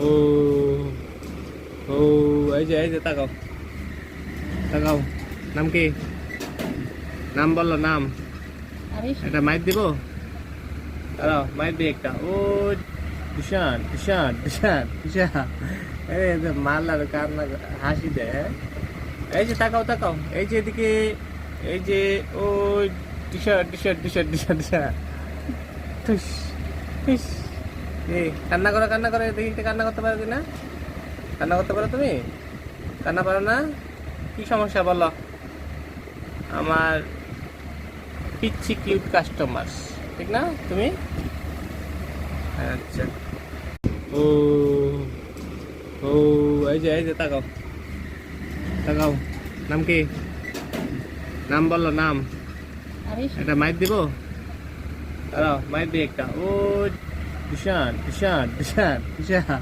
ও ও এই যে তাকাও তাকাও। নাম কি? নাম বললো, নাম। এটা মাইক দিব, দাঁড়াও মাইক দিই একটা। ও দিশান দিশান দিশান দিশান, এই যে মারলার কান্না হাসি দেয়। হ্যাঁ? এই যে তাকাও তাকাও, এই যে এদিকে, এই যে ও T shirt T shirt T shirt T shirt T shirt. ঠুস ঠুস। এই কান্না করো কান্না করো, দেখি একটু কান্না করতে পারো কিনা। কান্না করতে পারো তুমি? কান্না পারো না? কি সমস্যা বলো? আমার পিচ্ছি কিউট কাস্টমার, ঠিক না তুমি? আচ্ছা। ও ও এই যে তাকাও তাকাও। নাম কি? নাম বললো, নাম। এটা মাইক দিব, দাঁড়াও মাইক দিই একটা। ও দিশান দিশান দিশান দিশান।